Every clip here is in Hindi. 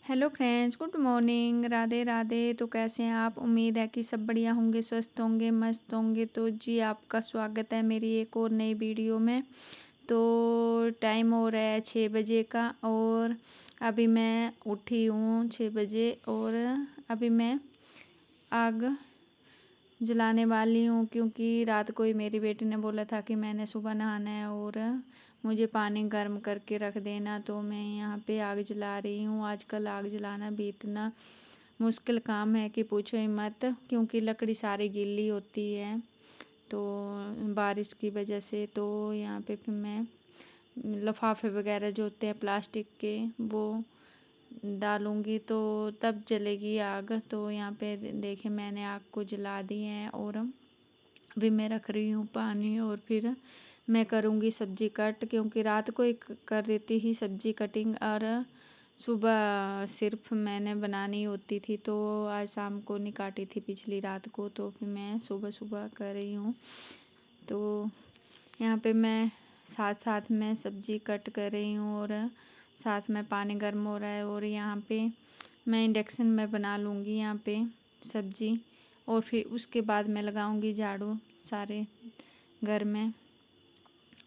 Hello friends, good morning, Radhe Radhe. तो कैसे हैं आप? उम्मीद है कि सब बढ़िया होंगे, स्वस्थ होंगे, मस्त होंगे। तो जी आपका स्वागत है मेरी एक और नई वीडियो में। तो टाइम हो रहा है 6 बजे का और अभी मैं उठी हूँ 6 बजे और अभी मैं आग जलाने वाली हूँ क्योंकि रात को ही मेरी बेटी ने बोला था कि मैंने सुबह नहाना है और मुझे पानी गर्म करके रख देना। तो मैं यहाँ पे आग जला रही हूँ। आजकल आग जलाना भी इतना मुश्किल काम है कि पूछो ही मत, क्योंकि लकड़ी सारी गीली होती है तो बारिश की वजह से। तो यहाँ पे फिर मैं लिफाफे वगैरह जो होते हैं प्लास्टिक के वो डालूंगी तो तब जलेगी आग। तो यहाँ पे देखे मैंने आग को जला दी है और अभी मैं रख रही हूँ पानी और फिर मैं करूँगी सब्जी कट, क्योंकि रात को ही कर देती ही सब्जी कटिंग और सुबह सिर्फ मैंने बनानी होती थी। तो आज शाम को नहीं काटी थी पिछली रात को, तो फिर मैं सुबह सुबह कर रही हूँ। तो यहाँ पे मैं साथ साथ में सब्जी कट कर रही हूँ और साथ में पानी गर्म हो रहा है और यहाँ पे मैं इंडक्शन में बना लूँगी यहाँ पे सब्जी और फिर उसके बाद मैं लगाऊँगी झाड़ू सारे घर में।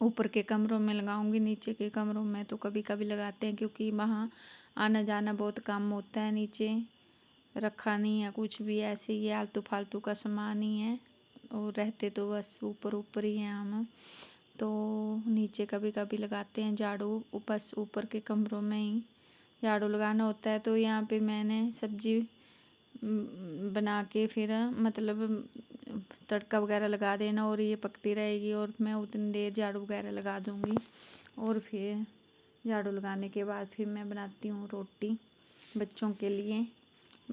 ऊपर के कमरों में लगाऊंगी, नीचे के कमरों में तो कभी कभी लगाते हैं क्योंकि वहाँ आना जाना बहुत कम होता है। नीचे रखा नहीं है कुछ भी, ऐसे ही आलतू फालतू का सामान ही है और रहते तो बस ऊपर ऊपर ही हैं हम। तो नीचे कभी कभी लगाते हैं झाड़ू, बस ऊपर के कमरों में ही झाड़ू लगाना होता है। तो यहाँ पे मैंने सब्जी बना के फिर मतलब तड़का वगैरह लगा देना और ये पकती रहेगी और मैं उतनी देर झाड़ू वगैरह लगा दूँगी। और फिर झाड़ू लगाने के बाद फिर मैं बनाती हूँ रोटी बच्चों के लिए,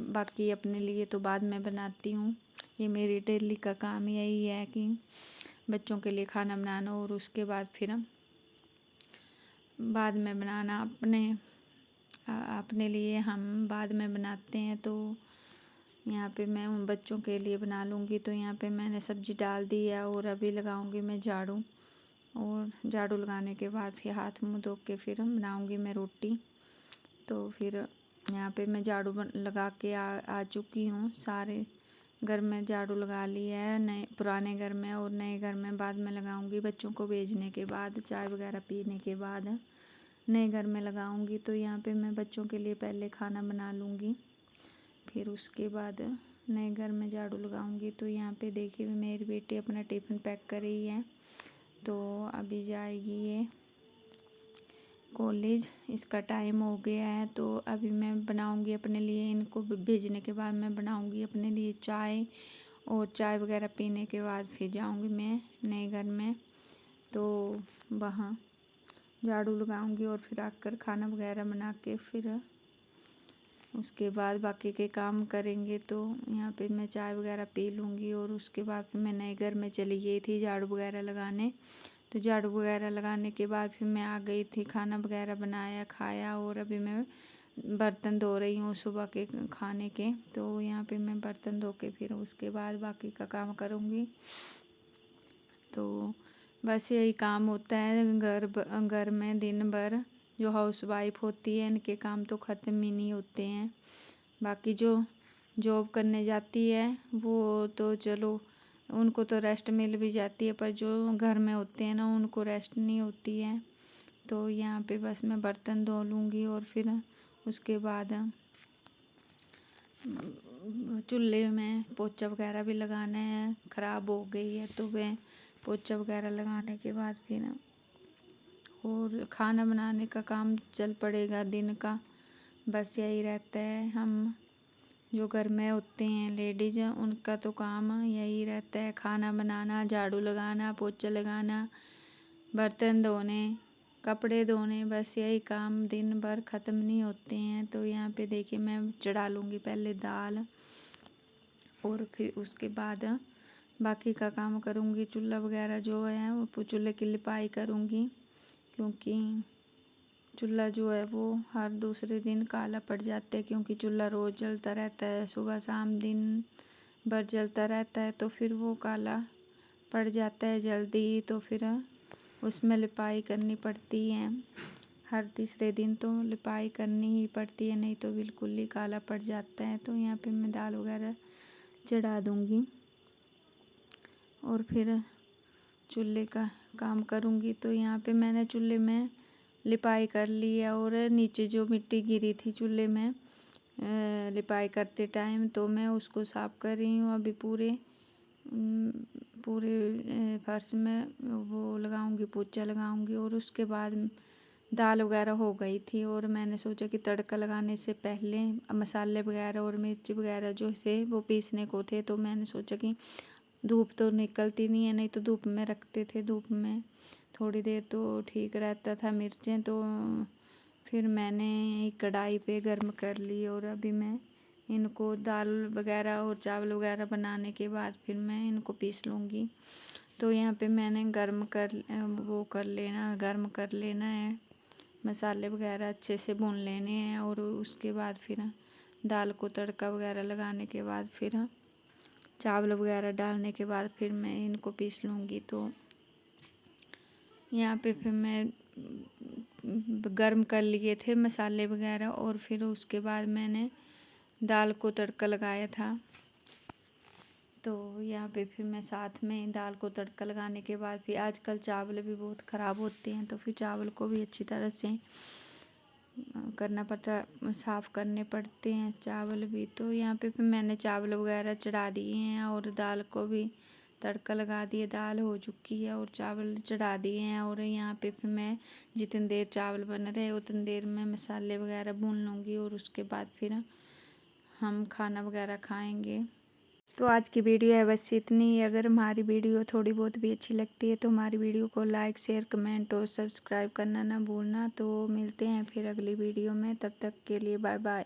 बाकी अपने लिए तो बाद में बनाती हूँ। ये मेरी डेली का काम यही है कि बच्चों के लिए खाना बनाना और उसके बाद फिर बाद में बनाना अपने लिए हम बाद में बनाते हैं। तो यहाँ पे मैं उन बच्चों के लिए बना लूँगी। तो यहाँ पे मैंने सब्ज़ी डाल दी है और अभी लगाऊँगी मैं झाड़ू और झाड़ू लगाने के बाद फिर हाथ मुँह धो के फिर बनाऊँगी मैं रोटी। तो फिर यहाँ पे मैं झाड़ू लगा के आ चुकी हूँ। सारे घर में झाड़ू लगा लिया है, नए पुराने घर में और नए घर में बाद में लगाऊँगी बच्चों को भेजने के बाद, चाय वगैरह पीने के बाद नए घर में लगाऊँगी। तो यहाँ पे मैं बच्चों के लिए पहले खाना बना लूँगी, फिर उसके बाद नए घर में झाड़ू लगाऊंगी। तो यहाँ पे देखिए मेरी बेटी अपना टिफ़िन पैक कर रही है, तो अभी जाएगी ये कॉलेज, इसका टाइम हो गया है। तो अभी मैं बनाऊंगी अपने लिए, इनको भेजने के बाद मैं बनाऊंगी अपने लिए चाय और चाय वगैरह पीने के बाद फिर जाऊंगी मैं नए घर में। तो वहाँ झाड़ू लगाऊंगी और फिर आकर खाना वगैरह बना के फिर उसके बाद बाकी के काम करेंगे। तो यहाँ पे मैं चाय वगैरह पी लूँगी और उसके बाद फिर मैं नए घर में चली गई थी झाड़ू वगैरह लगाने। तो झाड़ू वगैरह लगाने के बाद फिर मैं आ गई थी, खाना वगैरह बनाया खाया और अभी मैं बर्तन धो रही हूँ सुबह के खाने के। तो यहाँ पे मैं बर्तन धो के फिर उसके बाद बाकी का काम करूँगी। तो बस यही काम होता है घर में दिन भर। जो हाउसवाइफ होती है इनके काम तो ख़त्म ही नहीं होते हैं। बाकी जो जॉब करने जाती है वो तो चलो उनको तो रेस्ट मिल भी जाती है, पर जो घर में होते हैं ना उनको रेस्ट नहीं होती है। तो यहाँ पे बस मैं बर्तन धो लूँगी और फिर उसके बाद चूल्हे में पोछा वगैरह भी लगाना है, ख़राब हो गई है तो वह पोछा वगैरह लगाने के बाद फिर और खाना बनाने का काम चल पड़ेगा दिन का। बस यही रहता है, हम जो घर में होते हैं लेडीज़ उनका तो काम यही रहता है, खाना बनाना, झाड़ू लगाना, पोछा लगाना, बर्तन धोने, कपड़े धोने, बस यही काम दिन भर ख़त्म नहीं होते हैं। तो यहाँ पे देखिए मैं चढ़ा लूँगी पहले दाल और फिर उसके बाद बाकी का काम करूँगी। चूल्हा वगैरह जो है वो चूल्हे की लिपाई करूँगी, क्योंकि चूल्हा जो है वो हर दूसरे दिन काला पड़ जाता है, क्योंकि चूल्हा रोज़ जलता रहता है, सुबह शाम दिन भर जलता रहता है तो फिर वो काला पड़ जाता है जल्दी। तो फिर उसमें लिपाई करनी पड़ती है हर तीसरे दिन तो लिपाई करनी ही पड़ती है, नहीं तो बिल्कुल ही काला पड़ जाता है। तो यहाँ पे मैं दाल वगैरह चढ़ा दूँगी और फिर चूल्हे का काम करूँगी। तो यहाँ पे मैंने चूल्हे में लिपाई कर ली है और नीचे जो मिट्टी गिरी थी चूल्हे में लिपाई करते टाइम, तो मैं उसको साफ़ कर रही हूँ। अभी पूरे फर्श में वो लगाऊंगी, पोछा लगाऊंगी। और उसके बाद दाल वगैरह हो गई थी और मैंने सोचा कि तड़का लगाने से पहले मसाले वगैरह और मिर्च वगैरह जो थे वो पीसने को थे। तो मैंने सोचा कि धूप तो निकलती नहीं है, नहीं तो धूप में रखते थे, धूप में थोड़ी देर तो ठीक रहता था मिर्चें। तो फिर मैंने एक कढ़ाई पे गर्म कर ली और अभी मैं इनको दाल वगैरह और चावल वगैरह बनाने के बाद फिर मैं इनको पीस लूँगी। तो यहाँ पे मैंने गर्म कर लेना है, मसाले वगैरह अच्छे से भून लेने हैं। और उसके बाद फिर दाल को तड़का वगैरह लगाने के बाद फिर चावल वगैरह डालने के बाद फिर मैं इनको पीस लूँगी। तो यहाँ पे फिर मैं गर्म कर लिए थे मसाले वगैरह और फिर उसके बाद मैंने दाल को तड़का लगाया था। तो यहाँ पे फिर मैं साथ में दाल को तड़का लगाने के बाद फिर आजकल चावल भी बहुत ख़राब होते हैं, तो फिर चावल को भी अच्छी तरह से करना पड़ता, साफ़ करने पड़ते हैं चावल भी। तो यहाँ पे फिर मैंने चावल वगैरह चढ़ा दिए हैं और दाल को भी तड़का लगा दिए। दाल हो चुकी है और चावल चढ़ा दिए हैं। और यहाँ पे फिर मैं जितनी देर चावल बन रहे उतनी देर में मसाले वगैरह भून लूँगी और उसके बाद फिर हम खाना वगैरह खाएंगे। तो आज की वीडियो है बस इतनी ही। अगर हमारी वीडियो थोड़ी बहुत भी अच्छी लगती है तो हमारी वीडियो को लाइक, शेयर, कमेंट और सब्सक्राइब करना ना भूलना। तो मिलते हैं फिर अगली वीडियो में, तब तक के लिए बाय बाय।